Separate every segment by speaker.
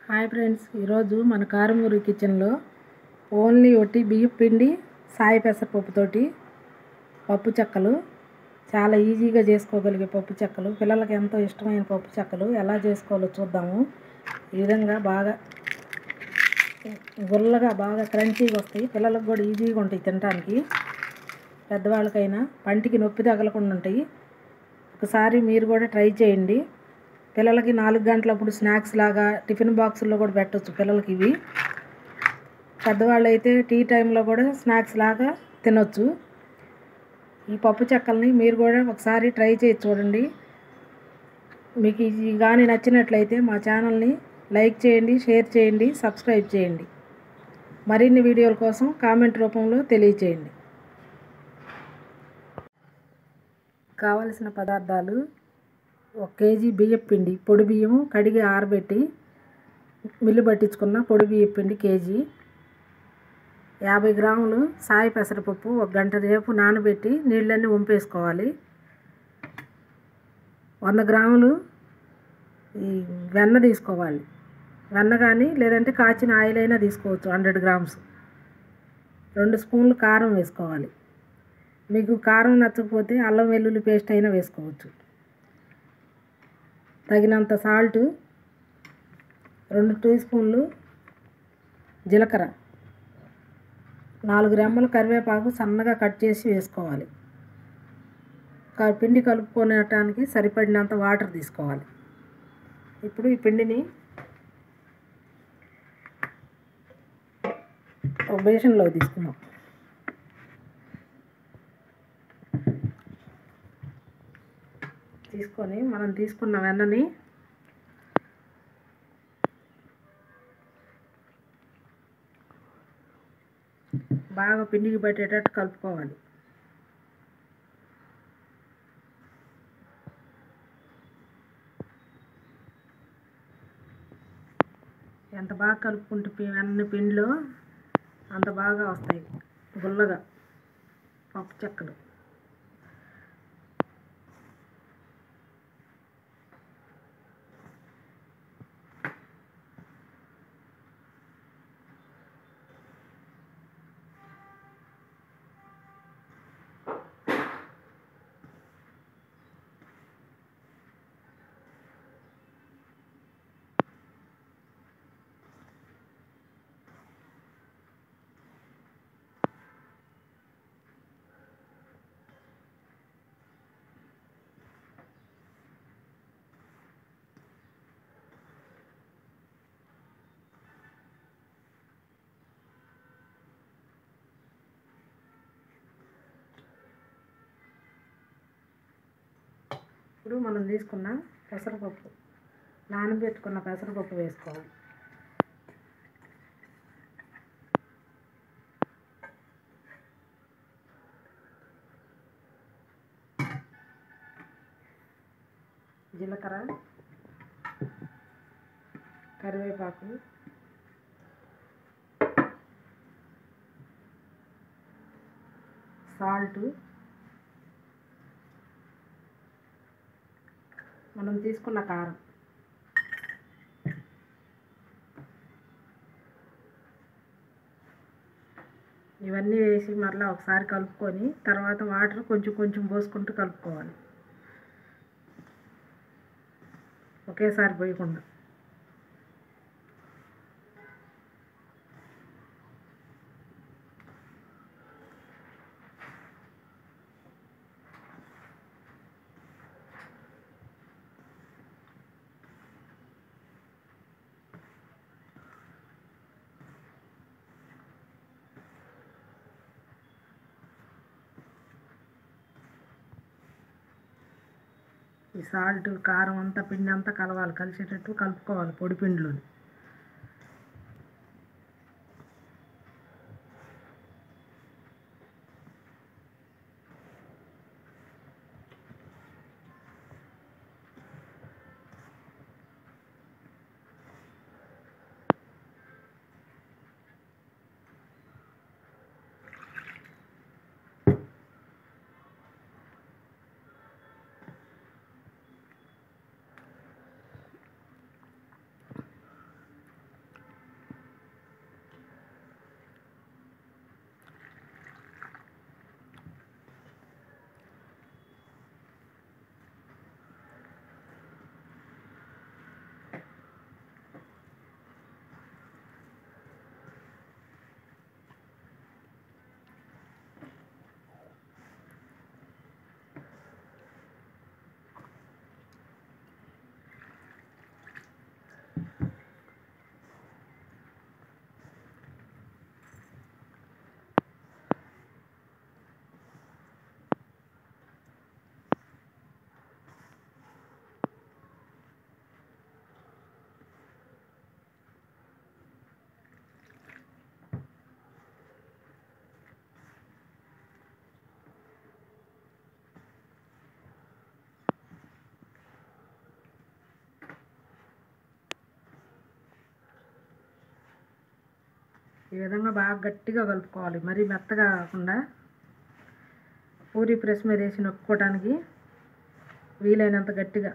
Speaker 1: Hi friends, ఈరోజు మన కారంగూరి కిచెన్లో ఓన్లీ ఒట్టి బియ్యం పిండి సాయి పెసరపప్పుతోటి పప్పు చెక్కలు చాలా ఈజీగా చేసుకోగలిగే పప్పు చెక్కలు, పిల్లలకి ఎంతో ఇష్టమైన పప్పు చెక్కలు ఎలా చేసుకోవాలో చూద్దాము. ఈ విధంగా బాగా గుల్లగా బాగా క్రంచీగా వస్తాయి. పిల్లలకు కూడా ఈజీగా ఉంటాయి తినడానికి, పెద్దవాళ్ళకైనా పంటికి నొప్పి తగలకుండా ఉంటాయి. ఒకసారి మీరు కూడా ట్రై చేయండి. పిల్లలకి 4 గంటలప్పుడు స్నాక్స్ లాగా టిఫిన్ బాక్సుల్లో కూడా పెట్టవచ్చు పిల్లలకి. ఇవి పెద్దవాళ్ళు అయితే టీ టైంలో కూడా స్నాక్స్ లాగా తినొచ్చు. ఈ పప్పు చెక్కల్ని మీరు కూడా ఒకసారి ట్రై చేసి చూడండి. మీకు ఇది కానీ నచ్చినట్లయితే మా ఛానల్ని లైక్ చేయండి, షేర్ చేయండి, సబ్స్క్రైబ్ చేయండి. మరిన్ని వీడియోల కోసం కామెంట్ రూపంలో తెలియచేయండి. కావలసిన పదార్థాలు: 1 కేజీ బియ్యం పిండి, పొడి బియ్యము కడిగి ఆరబెట్టి మిల్లు పట్టించుకున్న పొడి బియ్యం పిండి కేజీ, 50 గ్రాములు సాయి పెసరపప్పు 1 గంట సేపు నానబెట్టి నీళ్ళన్నీ వంపేసుకోవాలి. 100 గ్రాములు ఈ వెన్న తీసుకోవాలి. వెన్న కానీ లేదంటే కాచిన ఆయిల్ అయినా తీసుకోవచ్చు. 100 గ్రామ్స్. 2 స్పూన్లు కారం వేసుకోవాలి. మీకు కారం నచ్చకపోతే అల్లం వెల్లుల్లి పేస్ట్ అయినా వేసుకోవచ్చు. తగినంత సాల్టు, 2 టీ స్పూన్లు జీలకర్ర, 4 రెమ్మలు కరివేపాకు సన్నగా కట్ చేసి వేసుకోవాలి. పిండి కలుపుకోవటానికి సరిపడినంత వాటర్ తీసుకోవాలి. ఇప్పుడు ఈ పిండిని ఒక బేషన్లో తీసుకుందాం. తీసుకొని మనం తీసుకున్న వెన్నని బాగా పిండికి పట్టేటట్టు కలుపుకోవాలి. ఎంత బాగా కలుపుకుంటే వెన్న పిండిలో అంత బాగా వస్తాయి గుల్లగా పప్పు చెక్కలు. ఇప్పుడు మనం తీసుకున్న పెసరపప్పు, నానబెట్టుకున్న పెసరపప్పు వేసుకోవాలి. జీలకర్ర, కరివేపాకు, సాల్టు, మనం తీసుకున్న కారం, ఇవన్నీ వేసి మరలా ఒకసారి కలుపుకొని తర్వాత వాటర్ కొంచెం కొంచెం పోసుకుంటూ కలుపుకోవాలి, ఒకేసారి పోయకుండా. ఈ సాల్ట్, కారం అంతా పిండి అంతా కలవాలి, కలిసేటట్టు కలుపుకోవాలి పొడి పిండిలోని. ఈ విధంగా బాగా గట్టిగా కలుపుకోవాలి, మరీ మెత్తగా కాకుండా. పూరీ ప్రెస్ మీద వేసి నొక్కుకోవడానికి వీలైనంత గట్టిగా.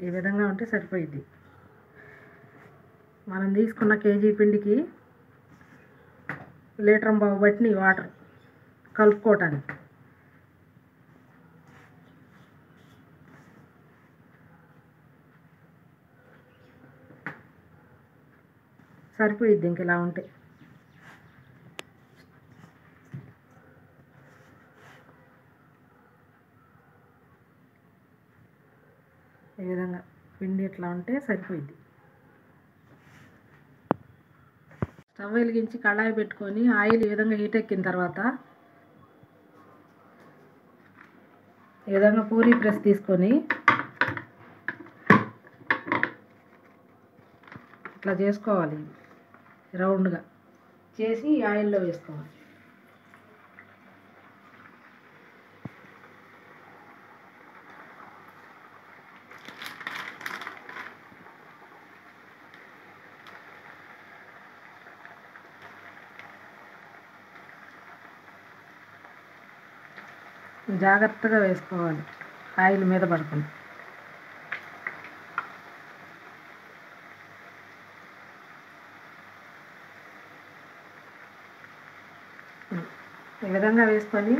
Speaker 1: ఈ విధంగా ఉంటే సరిపోయిద్ది. మనం తీసుకున్న కేజీ పిండికి 1.5 లీటర్ బట్టి వాటర్ కలుపుకోవటానికి. సరిపోయిద్ది ఇంక ఇలా ఉంటే. ఈ విధంగా పిండి ఇట్లా ఉంటే సరిపోయిద్ది. స్టవ్ వెలిగించి కళాయి పెట్టుకొని ఆయిల్ ఈ విధంగా హీట్ ఎక్కిన తర్వాత ఈ విధంగా పూరీ ప్రెస్ తీసుకొని ఇట్లా చేసుకోవాలి, రౌండ్గా చేసి ఆయిల్లో వేసుకోవాలి. జాగ్రత్తగా వేసుకోవాలి, ఆయిల్ మీద పడకుండా. ఈ విధంగా వేసుకొని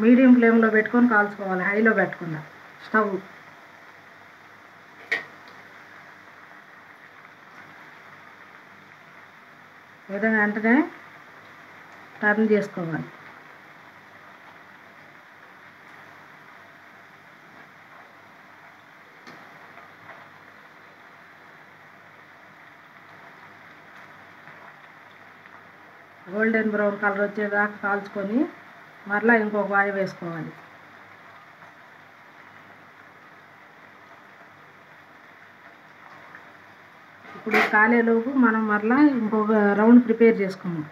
Speaker 1: మీడియం ఫ్లేమ్లో పెట్టుకొని కాల్చుకోవాలి, హైలో పెట్టకుండా స్టవ్. ఈ విధంగా వెంటనే టర్న్ చేసుకోవాలి. గోల్డెన్ బ్రౌన్ కలర్ వచ్చేదాకా కాల్చుకొని మరలా ఇంకొక వాయి వేసుకోవాలి. ఇప్పుడు కాలేలోపు మనం మరలా ఇంకొక రౌండ్ ప్రిపేర్ చేసుకున్నాం.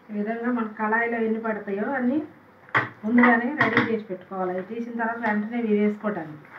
Speaker 1: ఈ విధంగా మన కళాయిలో ఎన్ని పడతాయో అన్నీ ముందుగానే రెడీ చేసి పెట్టుకోవాలి. అవి తీసిన తర్వాత వెంటనే ఇవి వేసుకోవటానికి.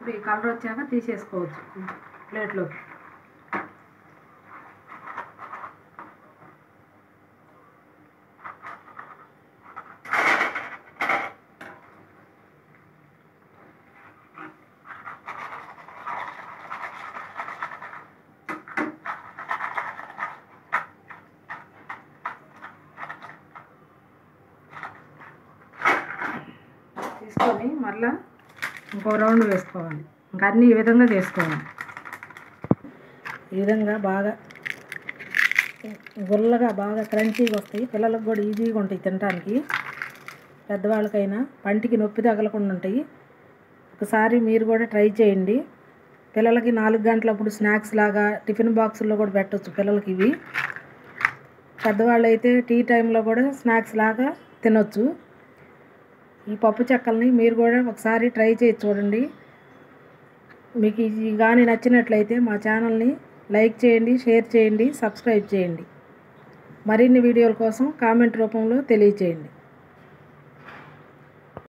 Speaker 1: ఇప్పుడు ఈ కలర్ వచ్చాక తీసేసుకోవచ్చు ప్లేట్లోకి. తీసుకొని మళ్ళీ ఇంకో రౌండ్ వేసుకోవాలి. ఇంకా అన్నీ ఈ విధంగా చేసుకోవాలి. ఈ విధంగా బాగా గుల్లగా బాగా క్రంచీగా వస్తాయి. పిల్లలకు కూడా ఈజీగా ఉంటాయి తినడానికి. పెద్దవాళ్ళకైనా పంటికి నొప్పి తగలకుండా ఉంటాయి. ఒకసారి మీరు కూడా ట్రై చేయండి. పిల్లలకి 4 గంటలప్పుడు స్నాక్స్ లాగా టిఫిన్ బాక్సుల్లో కూడా పెట్టవచ్చు పిల్లలకి ఇవి. పెద్దవాళ్ళు అయితే టీ టైంలో కూడా స్నాక్స్ లాగా తినొచ్చు. ఈ పప్పు చెక్కల్ని మీరు కూడా ఒకసారి ట్రై చేసి చూడండి. మీకు ఇది కానీ నచ్చినట్లయితే మా ఛానల్ని లైక్ చేయండి, షేర్ చేయండి, సబ్స్క్రైబ్ చేయండి. మరిన్ని వీడియోల కోసం కామెంట్ రూపంలో తెలియచేయండి.